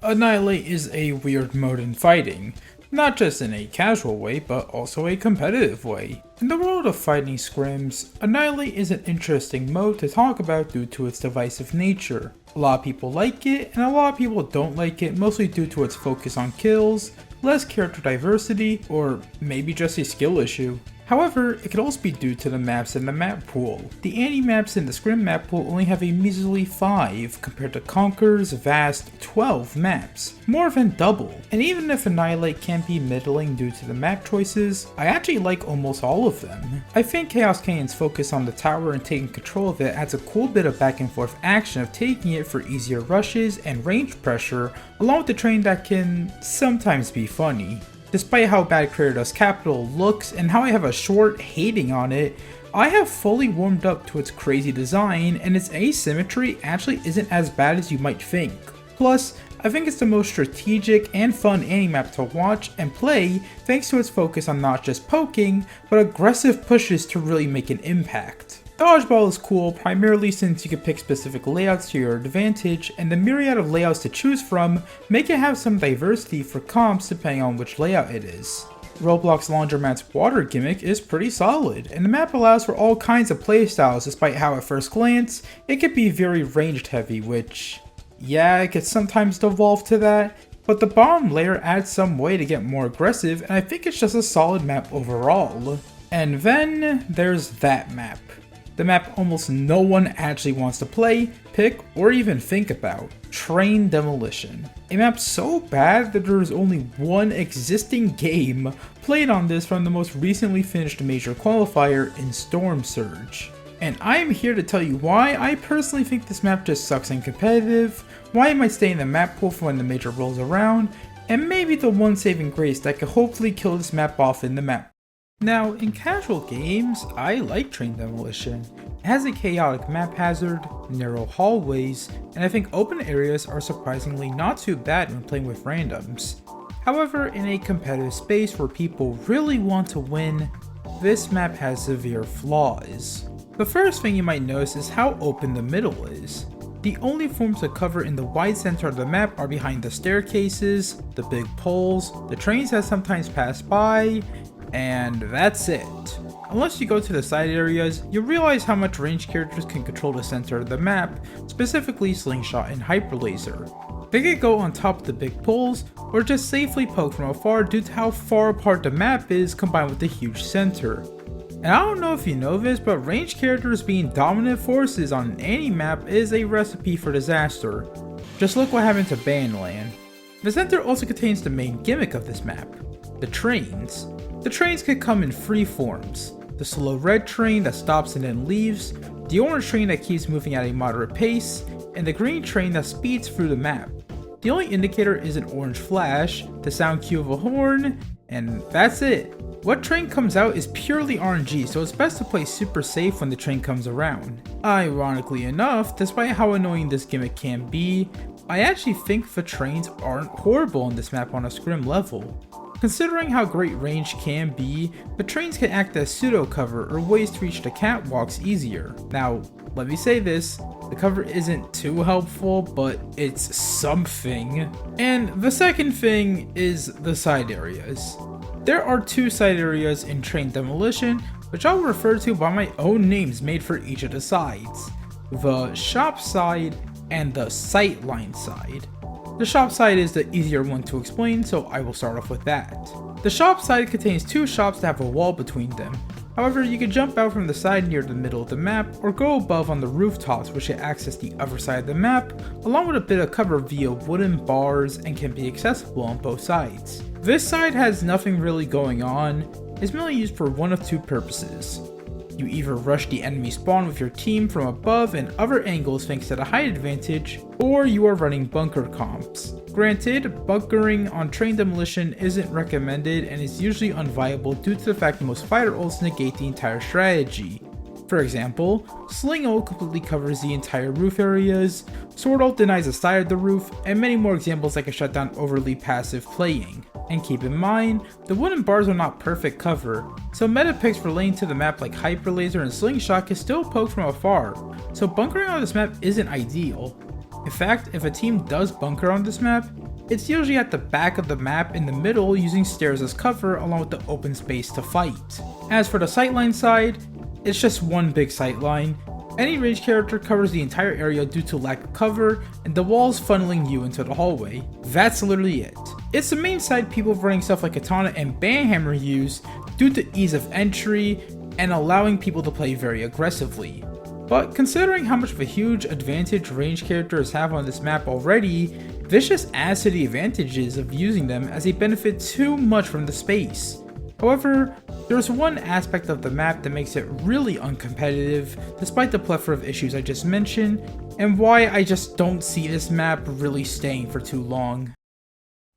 Annihilate is a weird mode in fighting, not just in a casual way, but also a competitive way. In the world of fighting scrims, Annihilate is an interesting mode to talk about due to its divisive nature. A lot of people like it, and a lot of people don't like it, mostly due to its focus on kills, less character diversity, or maybe just a skill issue. However, it could also be due to the maps in the map pool. The anti-maps in the scrim map pool only have a measly 5 compared to Conquer's vast 12 maps, more than double. And even if Annihilate can be middling due to the map choices, I actually like almost all of them. I think Chaos Canyon's focus on the tower and taking control of it adds a cool bit of back and forth action of taking it for easier rushes and range pressure, along with the train that can sometimes be funny. Despite how bad Kratos' capital looks and how I have a short hating on it, I have fully warmed up to its crazy design, and its asymmetry actually isn't as bad as you might think. Plus, I think it's the most strategic and fun anti-map to watch and play thanks to its focus on not just poking, but aggressive pushes to really make an impact. Dodgeball is cool primarily since you can pick specific layouts to your advantage, and the myriad of layouts to choose from make it have some diversity for comps depending on which layout it is. Roblox Laundromat's water gimmick is pretty solid, and the map allows for all kinds of playstyles despite how at first glance, it could be very ranged heavy, which, yeah, it could sometimes devolve to that, but the bottom layer adds some way to get more aggressive, and I think it's just a solid map overall. And then there's that map. The map almost no one actually wants to play, pick, or even think about. Train Demolition. A map so bad that there is only one existing game played on this from the most recently finished major qualifier in Storm Surge. And I am here to tell you why I personally think this map just sucks in competitive, why it might stay in the map pool for when the major rolls around, and maybe the one saving grace that could hopefully kill this map off in the map. Now, in casual games, I like Train Demolition. It has a chaotic map hazard, narrow hallways, and I think open areas are surprisingly not too bad when playing with randoms. However, in a competitive space where people really want to win, this map has severe flaws. The first thing you might notice is how open the middle is. The only forms of cover in the wide center of the map are behind the staircases, the big poles, the trains that sometimes pass by, and that's it. Unless you go to the side areas, you'll realize how much ranged characters can control the center of the map, specifically Slingshot and Hyperlaser. They could go on top of the big poles, or just safely poke from afar due to how far apart the map is combined with the huge center. And I don't know if you know this, but ranged characters being dominant forces on an anti-map is a recipe for disaster. Just look what happened to Banland. The center also contains the main gimmick of this map, the trains. The trains could come in three forms: the slow red train that stops and then leaves, the orange train that keeps moving at a moderate pace, and the green train that speeds through the map. The only indicator is an orange flash, the sound cue of a horn, and that's it. What train comes out is purely RNG, so it's best to play super safe when the train comes around. Ironically enough, despite how annoying this gimmick can be, I actually think the trains aren't horrible on this map on a scrim level. Considering how great range can be, the trains can act as pseudo cover or ways to reach the catwalks easier. Now, let me say this, the cover isn't too helpful, but it's something. And the second thing is the side areas. There are two side areas in Train Demolition, which I'll refer to by my own names made for each of the sides: the shop side and the sightline side. The shop side is the easier one to explain, so I will start off with that. The shop side contains two shops that have a wall between them. However, you can jump out from the side near the middle of the map, or go above on the rooftops which can access the other side of the map, along with a bit of cover via wooden bars and can be accessible on both sides. This side has nothing really going on, it's mainly used for one of two purposes. You either rush the enemy spawn with your team from above and other angles thanks to the height advantage, or you are running bunker comps. Granted, bunkering on Train Demolition isn't recommended and is usually unviable due to the fact that most fighter ults negate the entire strategy. For example, Sling ult completely covers the entire roof areas, Sword ult denies the side of the roof, and many more examples that can shut down overly passive playing. And keep in mind, the wooden bars are not perfect cover, so meta picks for laying to the map like Hyperlaser and Slingshot can still poke from afar, so bunkering on this map isn't ideal. In fact, if a team does bunker on this map, it's usually at the back of the map in the middle using stairs as cover along with the open space to fight. As for the sightline side, it's just one big sightline. Any ranged character covers the entire area due to lack of cover, and the walls funneling you into the hallway. That's literally it. It's the main side people running stuff like Katana and Banhammer use due to ease of entry and allowing people to play very aggressively. But considering how much of a huge advantage ranged characters have on this map already, this just adds to the advantages of using them as they benefit too much from the space. However, there's one aspect of the map that makes it really uncompetitive, despite the plethora of issues I just mentioned, and why I just don't see this map really staying for too long.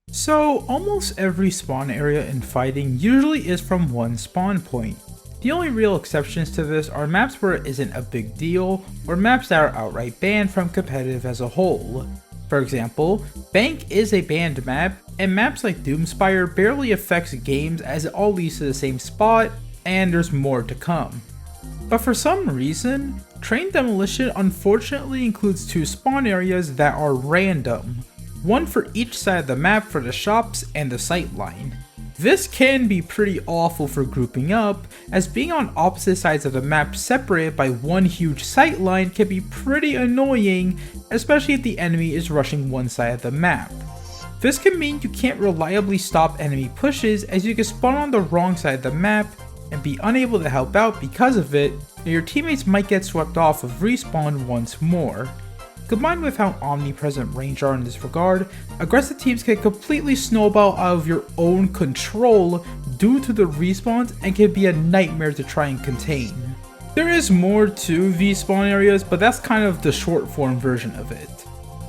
So, almost every spawn area in fighting usually is from one spawn point. The only real exceptions to this are maps where it isn't a big deal, or maps that are outright banned from competitive as a whole. For example, Bank is a banned map, and maps like Doomspire barely affects games as it all leads to the same spot, and there's more to come. But for some reason, Train Demolition unfortunately includes two spawn areas that are random, one for each side of the map for the shops and the sightline. This can be pretty awful for grouping up, as being on opposite sides of the map separated by one huge sightline can be pretty annoying, especially if the enemy is rushing one side of the map. This can mean you can't reliably stop enemy pushes, as you can spawn on the wrong side of the map and be unable to help out because of it, and your teammates might get swept off of respawn once more. Combined with how omnipresent range are in this regard, aggressive teams can completely snowball out of your own control due to the respawns and can be a nightmare to try and contain. There is more to these spawn areas, but that's kind of the short form version of it.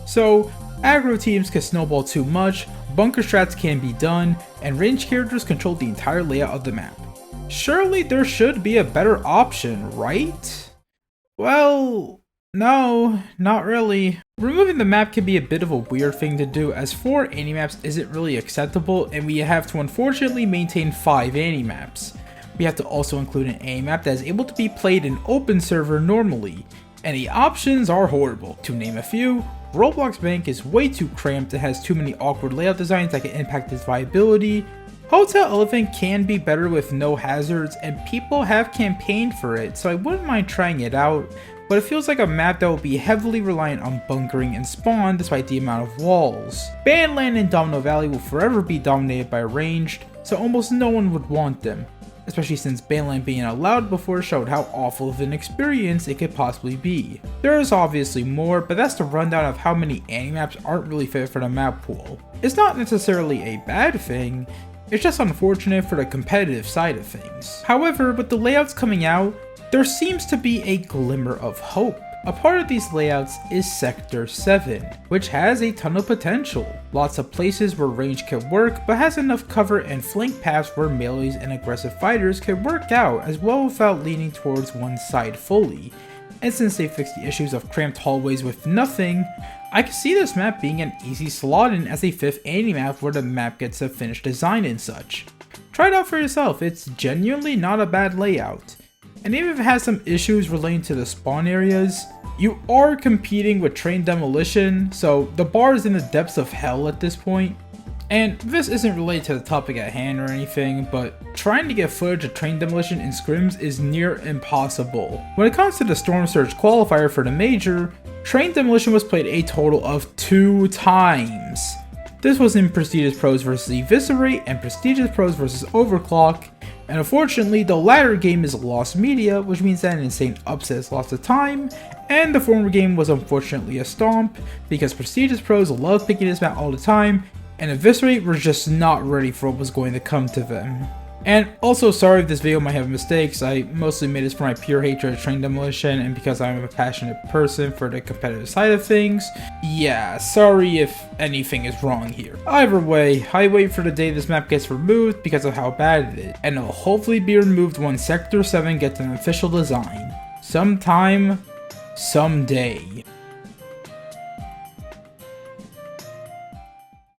So, aggro teams can snowball too much, bunker strats can be done, and ranged characters control the entire layout of the map. Surely there should be a better option, right? Well, no, not really. Removing the map can be a bit of a weird thing to do, as 4 anti-maps isn't really acceptable and we have to unfortunately maintain 5 anti-maps. We have to also include an anti-map that is able to be played in open server normally, and the options are horrible. To name a few, Roblox Bank is way too cramped and has too many awkward layout designs that can impact its viability. Hotel Elephant can be better with no hazards, and people have campaigned for it, so I wouldn't mind trying it out, but it feels like a map that will be heavily reliant on bunkering and spawn despite the amount of walls. Bandland and Domino Valley will forever be dominated by ranged, so almost no one would want them, especially since Bandland being allowed before showed how awful of an experience it could possibly be. There is obviously more, but that's the rundown of how many anti-maps aren't really fit for the map pool. It's not necessarily a bad thing, it's just unfortunate for the competitive side of things. However, with the layouts coming out, there seems to be a glimmer of hope. A part of these layouts is Sector 7, which has a ton of potential. Lots of places where range can work, but has enough cover and flank paths where melees and aggressive fighters can work out as well without leaning towards one side fully. And since they fixed the issues of cramped hallways with nothing, I can see this map being an easy slot in as a 5th anti-map where the map gets a finished design and such. Try it out for yourself, it's genuinely not a bad layout. And even if it has some issues relating to the spawn areas, you are competing with Train Demolition, so the bar is in the depths of hell at this point. And this isn't related to the topic at hand or anything, but trying to get footage of Train Demolition in scrims is near impossible. When it comes to the Storm Surge qualifier for the major, Train Demolition was played a total of 2 times. This was in Prestigious Pros vs Eviscerate and Prestigious Pros vs Overclock, and unfortunately the latter game is lost media, which means that an insane upset is lost of time, and the former game was unfortunately a stomp, because Prestigious Pros love picking this map all the time, and Eviscerate were just not ready for what was going to come to them. And also, sorry if this video might have mistakes, I mostly made this for my pure hatred of Train Demolition and because I'm a passionate person for the competitive side of things. Yeah, sorry if anything is wrong here. Either way, I wait for the day this map gets removed because of how bad it is, and it will hopefully be removed when Sector 7 gets an official design. Sometime, someday.